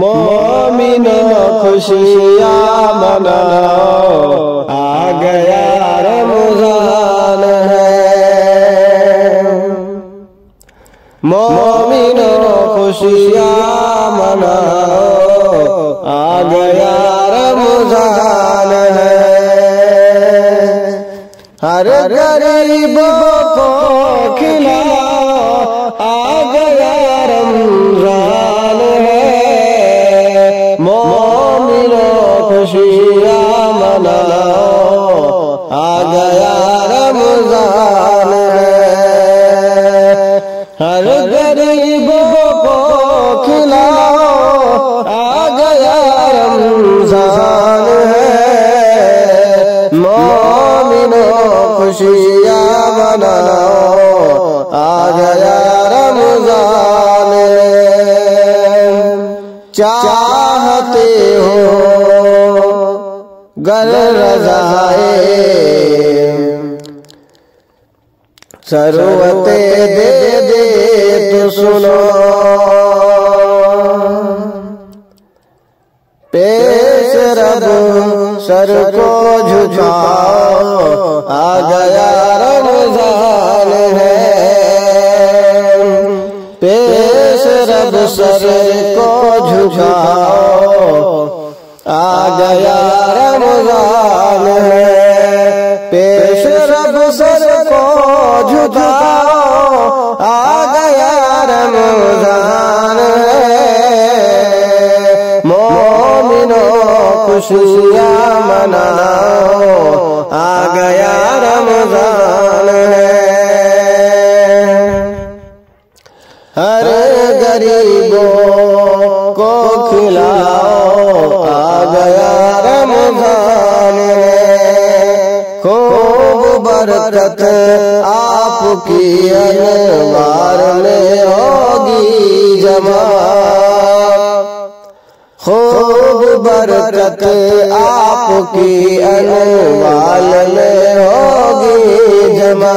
मोमिनों खुशियाँ मनाओ, आ गया रमज़ान है। मोमिनों खुशियाँ मनाओ, आ गया रमज़ान है। हर गरीब को खिलाओ, आ गया रमज़ान है। मोमिनों खुशियाँ मनाओ, आ गया रमज़ान है। हर गरीब को खिलाओ, आ गया रमज़ान है। मोमिनों खुशियाँ मनाओ, आ गया रमज़ान है। चाहते हो गर रज़ाए सरवते दे दे तो सुनो, पेश रब सर को झुकाओ, आ गया रमज़ान है। पेश रब सर को झुकाओ, आ गया रमज़ान है। पेश रब सर को झुकाओ, आ गया रमज़ान है। मोमिनों खुशियाँ मनाओ, आ गया रमज़ान है। हर गरीबों को खिलाओ, आ गया रमज़ान है। खूब बरकत आपकी अनवार में होगी जमा, खूब बरकत आपकी अनवार में होगी जमा।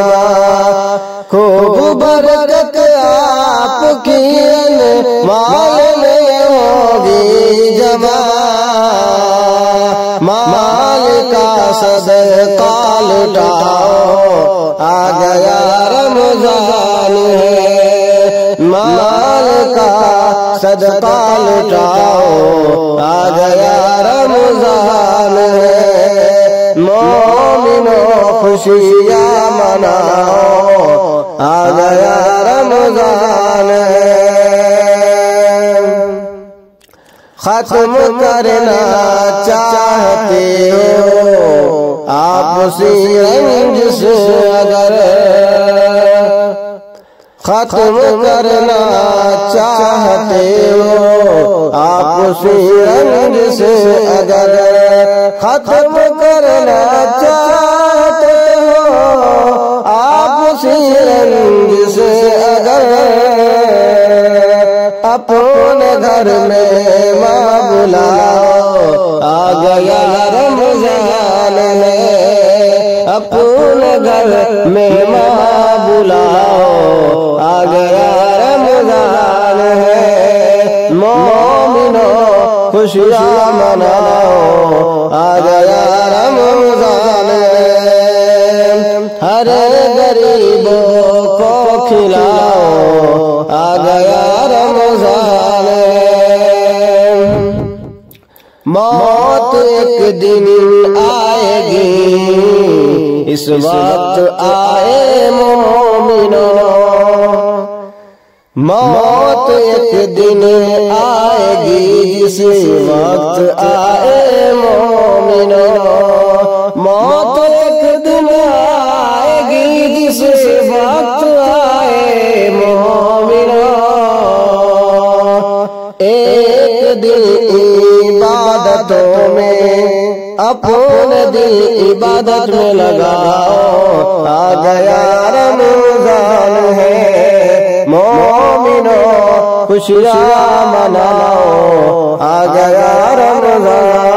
खूब बरकत आपकी अनवार में होगी जमा। माल का सदका लुटाओ, आ गया रमज़ान है। माल का सदका लुटाओ, आ गया रमज़ान है। मोमिनों खुशियाँ मनाओ, आ गया रमज़ान है। खत्म करना चाहते हो आप उसी रंज से अगर, खत्म करना चाहते हो आप उसी रंज से अगर, खत्म करना चाहते हो आप उसी रंज से अगर, अपने घर में माँ बुलाओ, आ गया रमज़ान है। अपने घर में माँ बुलाओ, आ गया रमज़ान है। मोमिनों खुशियाँ मनाओ, आ गया रमज़ान है। हर गरीबों को खिलाओ, आ गया रमज़ान है। मौत एक दिन आएगी, इस वक्त आए मोमिनों। मौत एक दिन आएगी, जिस वक्त आए मोमिनों। मौत एक दिन आएगी, जिस वक्त आए मोमिनों। एक दिन इबादतों में अपने दिल इबादत में लगाओ, आ गया रमज़ान है। मोमिनों खुशियाँ मनाओ, आ गया रमज़ान।